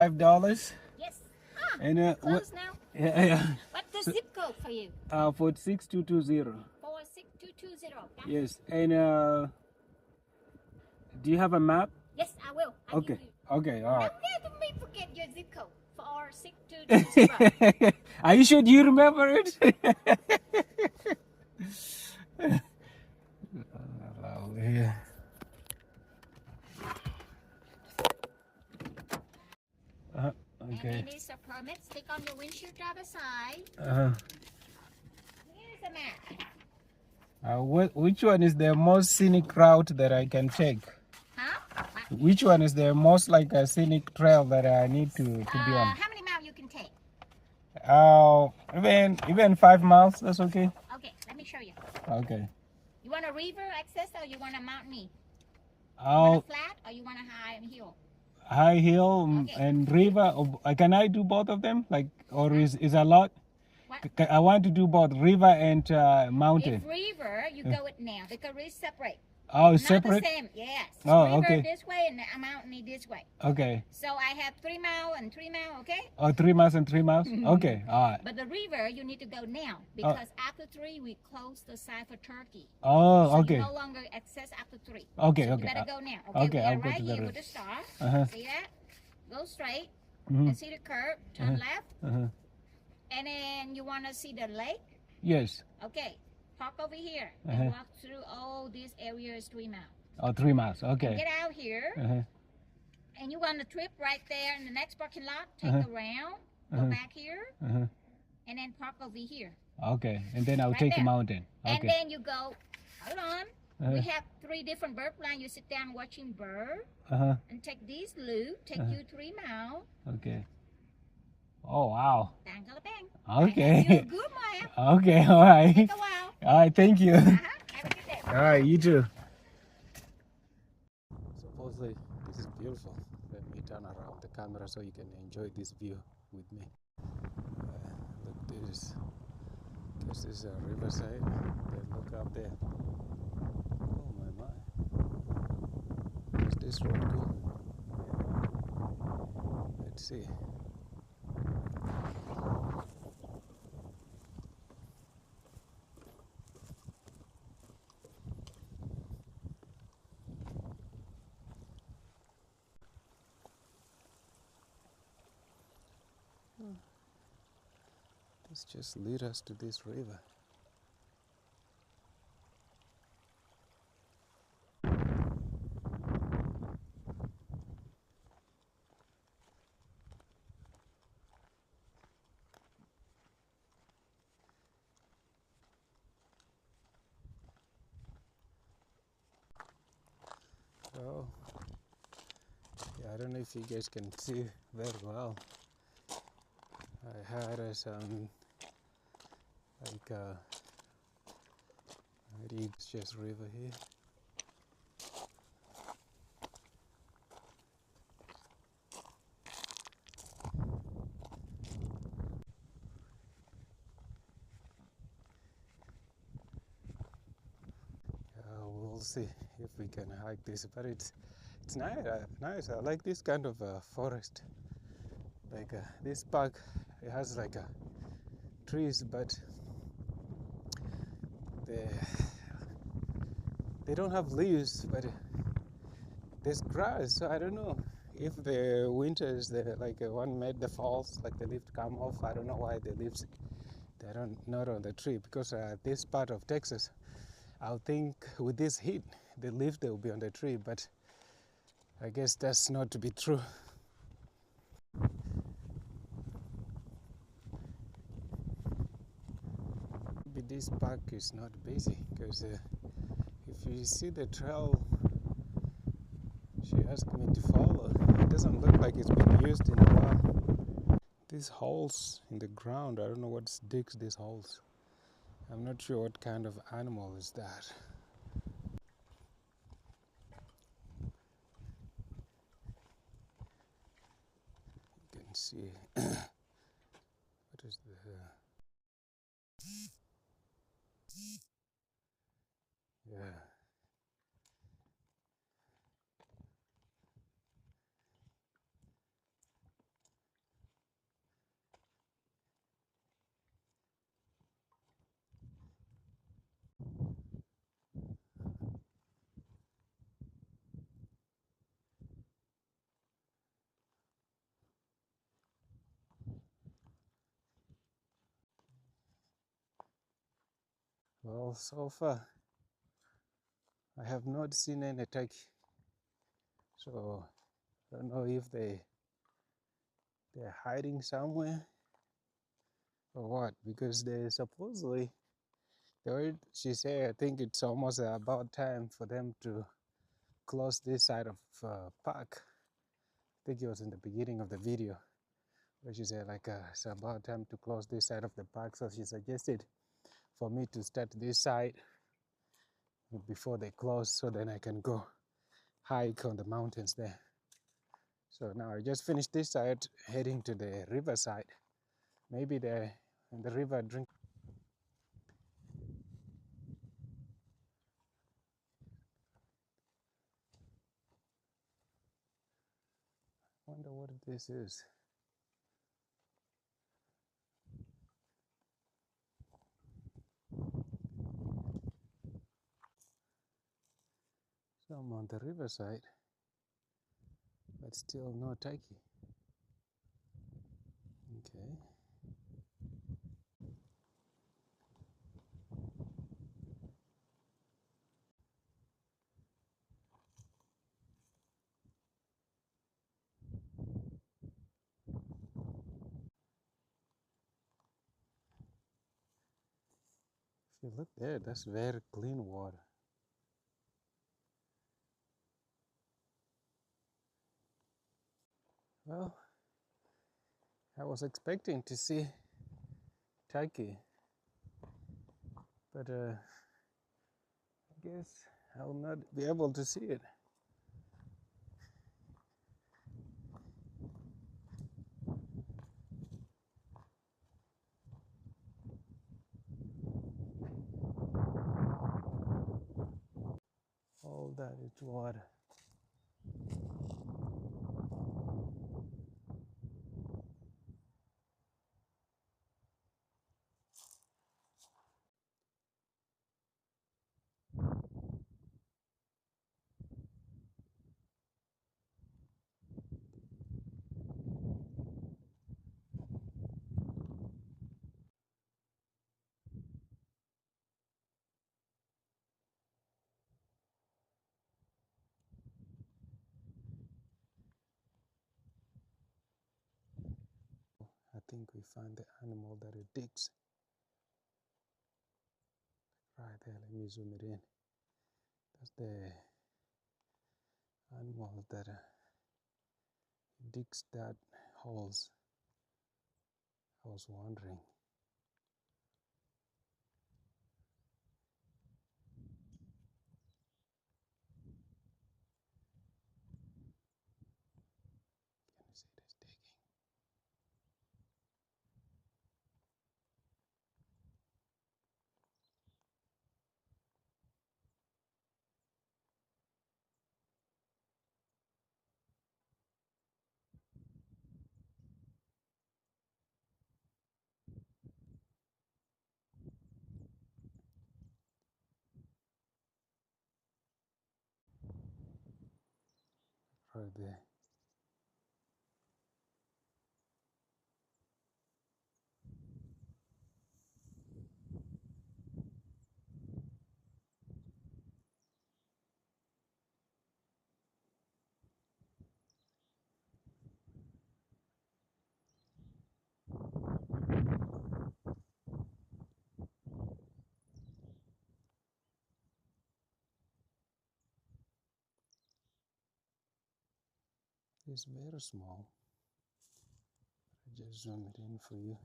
$5. Yes. And Close now. yeah. What's the zip code for you? 46220. 46220. Yes. And do you have a map? Yes, I will. Okay. Okay. All right. Don't make me forget your zip code. 46220. Are you sure you remember it? Lovely. Okay. And it is a permit. Stick on your windshield driver side. Here's a map. Which one is the most scenic route that I can take? Huh? Which one is the most like a scenic trail that I need to be on? How many miles you can take? Even 5 miles, that's okay. Okay, let me show you. Okay. You want a river access or you want a mountainy? You Oh, want a flat or you want a high hill? high hill Okay. and river. Can I do both of them? Like, or is a lot? What? I want to do both river and mountain. If river, you go it now because it's separate. Oh, Not separate? the same, yes. Oh, River okay. this way and a mountain this way. Okay. So I have 3 miles and 3 miles, okay? Oh, 3 miles and 3 miles? Okay, all right. But the river, you need to go now because after 3, we close the side for Turkey. Oh, So okay. you no longer access after 3. Okay, so okay. You better go now. Okay, we I'll are go right to the here river. with the star. Uh-huh. See that? Go straight Mhm. and see the curve. Turn left. Uh-huh. And then you want to see the lake? Yes. Okay. Park over here Uh-huh. and walk through all these areas 3 miles. Oh, 3 miles. Okay. Get out here. Uh-huh. And you want to trip right there in the next parking lot. Take around. Go back here. Uh-huh. And then park over here. Okay, and then I'll Right take there. a mountain. Okay. And then you go, hold on. We have 3 different bird plans. You sit down watching bird. Uh-huh. And take this loop. Take you 3 miles. Okay. Oh, wow. Bang, bang. Okay. You're good, Maya. Okay, all right. Take a while. All right, thank you. Have a good day. All right, you too. Supposedly, this is beautiful. Let me turn around the camera so you can enjoy this view with me. Look, this is a riverside. Look up there. Oh my. Where's this road go? Let's see. This just lead us to this river. Oh, yeah, I don't know if you guys can see very well. I had some like it's just river here. We'll see if we can hike this, but it's nice. Nice. I like this kind of forest. Like this park, it has like trees, but they don't have leaves, but there's grass. So I don't know if the winters one made the falls, like the leaves come off. I don't know why the leaves they're not on the tree, because this part of Texas, I would think with this heat, the leaf they will be on the tree, but I guess that's not to be true. Maybe this park is not busy, because if you see the trail she asked me to follow, it doesn't look like it's been used in a while. These holes in the ground, I don't know what digs these holes. I'm not sure what kind of animal is that. You can see what is the yeah. Well, so far I have not seen any turkey, so I don't know if they're hiding somewhere or what, because they supposedly she said I think it's almost about time for them to close this side of park. I think it was in the beginning of the video where she said like it's about time to close this side of the park, so she suggested for me to start this side before they close, so then I can go hike on the mountains there. So now I just finished this side, heading to the riverside. Maybe they're in the river drink. Wonder what this is. So I'm on the riverside, but still no turkey. Okay. If you look there, that's very clean water. Well, I was expecting to see turkey, but I guess I'll not be able to see it. All that is water. I think we found the animal that it digs. Right there, let me zoom it in. That's the animal that digs that holes. I was wondering. Can you see this digging? Right there. It's very small. I just zoom it in for you.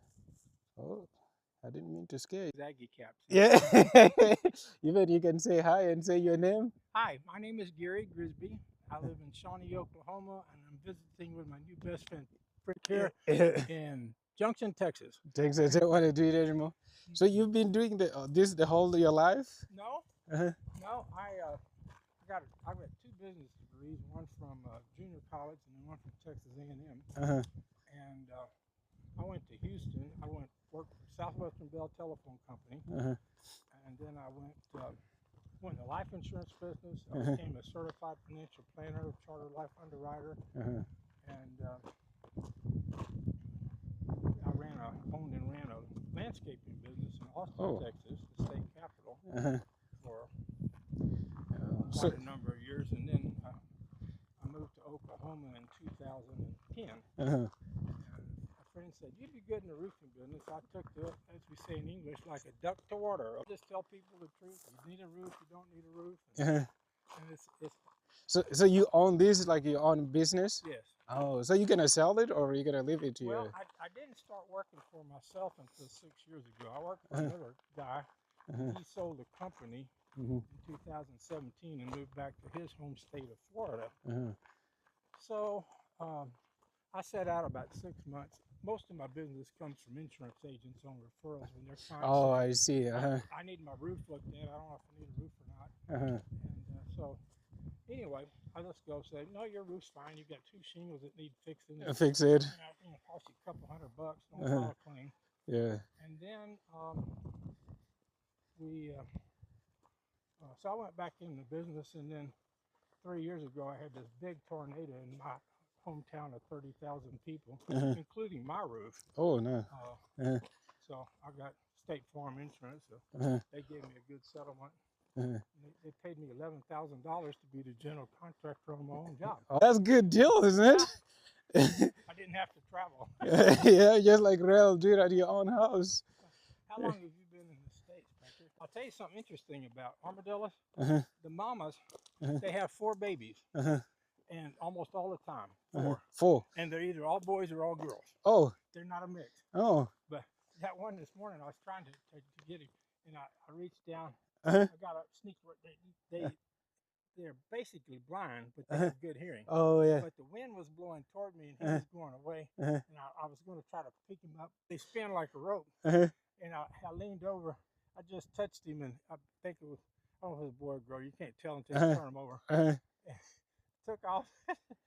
Oh, I didn't mean to scare you. Zaggy caps. Yeah. Even you can say hi and say your name. Hi, my name is Gary Grisby. I live in Shawnee, Oklahoma, and I'm visiting with my new best friend, Frick, here in Junction, Texas. Texas, I don't want to do it anymore. So you've been doing this the whole of your life? No, Uh-huh. no. I've got 2 business degrees, one from junior college and then one from Texas A&M. Uh-huh. And I went to Houston. I worked for Southwestern Bell Telephone Company, Uh-huh. and then I went in the life insurance business. I became a certified financial planner, chartered life underwriter, and I owned and ran a landscaping business in Austin, Texas, the state capital. for So, quite a number of years, and then I moved to Oklahoma in 2010. uh-huh. And a friend said, "You'd be good in the roofing business." I took to it, as we say in English, like a duck to water. I just tell people the truth. You need a roof, you don't need a roof. Uh-huh. And it's So you own this, like your own business? yes. Oh, so you're gonna sell it or you're gonna leave it to Well, your? I didn't start working for myself until 6 years ago. I worked for Uh-huh. another guy. Uh-huh. He sold a company Mm-hmm. in 2017 and moved back to his home state of Florida. Uh-huh. So I set out about 6 months. Most of my business comes from insurance agents on referrals when their clients Oh, say, I see. Uh-huh. I need my roof looked at. I don't know if I need a roof or not. Uh-huh. And so anyway, I just go say, no, your roof's fine. You've got 2 shingles that need fixing. Fix it. You know, cost you a couple $100. Don't Uh-huh. file a claim. Yeah. And then so I went back into business, and then 3 years ago I had this big tornado in my hometown of 30,000 people, Uh-huh. including my roof. Oh no. Uh-huh. So I got State Farm insurance, so Uh-huh. they gave me a good settlement. Uh-huh. They paid me $11,000 to be the general contractor on my own job. Oh, that's a good deal, isn't it? I didn't have to travel. Yeah, just like real, do it at your own house. How long have you been in the States, Patrick? I'll tell you something interesting about armadillos. Uh-huh. The mamas, Uh-huh. they have 4 babies, Uh-huh. and almost all the time, 4. Uh-huh. 4. And they're either all boys or all girls. Oh. They're not a mix. Oh. But that one this morning, I was trying to get him, and I reached down. Uh-huh. I got a sneak. They're basically blind, but they Uh-huh. have good hearing. Oh yeah. But the wind was blowing toward me, and he Uh-huh. was going away. Uh-huh. And I was going to try to pick him up. They spin like a rope. Uh-huh. And I leaned over. I just touched him, and I think it was, I don't know if it was a boy or girl. You can't tell until you turn him over. Uh-huh. Took off.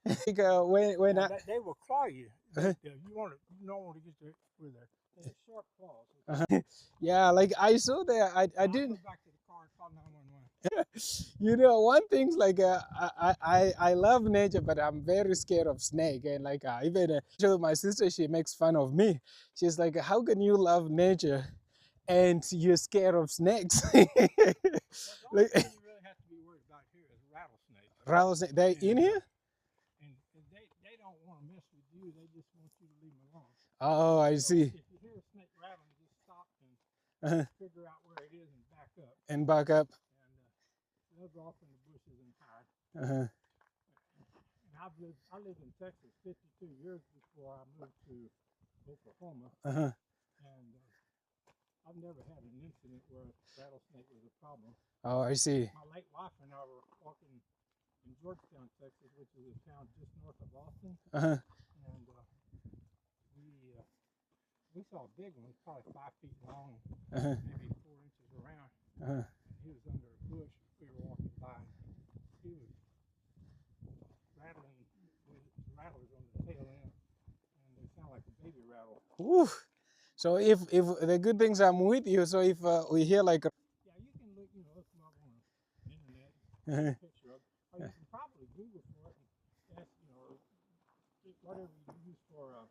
Like, when Now, I. they will claw you. Uh-huh. You don't want to get with their sharp claws. Uh-huh. Yeah, like I saw there. I I'll didn't. go back to the car and call 911. You know, one thing's like I love nature, but I'm very scared of snake. And like even my sister, she makes fun of me. She's like, "How can you love nature and you're scared of snakes?" Well, the only Like thing you really have to be worried about here is rattlesnakes. rattlesnake, they in here? And they don't want to mess with you. They just want you to leave them alone. Oh, I So see. if you hear a snake rattling, just stop and Uh-huh. figure out where it is and back up. And back up. And they'll go off in the bushes and hide. Uh-huh. And I lived in Texas 52 years before I moved to Oklahoma. Uh-huh. And I've never had an incident where a rattlesnake was a problem. Oh, I see. My late wife and I were walking in Georgetown, Texas, which is a town just north of Austin. Uh-huh. And we saw a big one, probably 5 feet long, Uh-huh. maybe 4 inches around. Uh-huh. And he was under a bush. We were walking by. He was rattling with rattlers on the tail end, and they sound like a baby rattle. Woo. So if the good things I'm with you, so if we hear like Yeah, you can look them up on the internet, Uh-huh. a picture of it. Or you can probably Google for it and ask, whatever you use for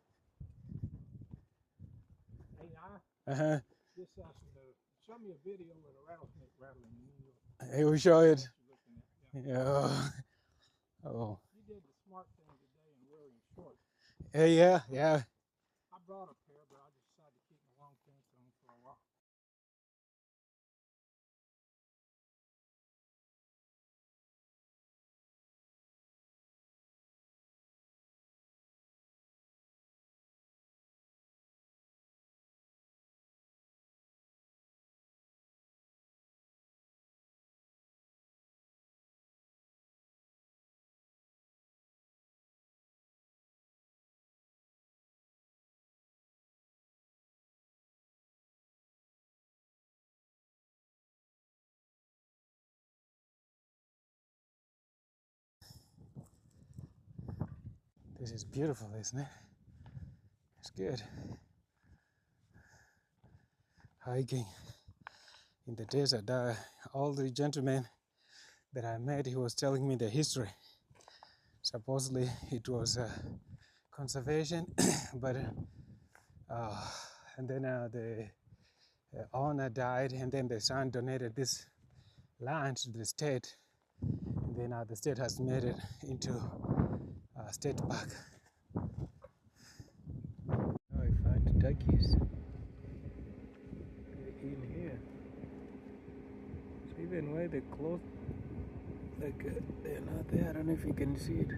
AI. uh-huh. Just ask them to show me a video with a rattlesnake rattling, and then He will show know it. what you're looking at. Yeah. Yeah. Oh. You did the smart thing today and wearing shorts. Yeah, yeah. I brought a pair, but I decided to keep my long pants on for a while. This is beautiful, isn't it? It's good. Hiking in the desert. All the gentlemen that I met, he was telling me the history. Supposedly it was conservation, but and then the owner died, and then the son donated this land to the state. And then the state has made it into a state park. Now I find turkeys. They're in here. So even where they closed, like they're not there. I don't know if you can see it.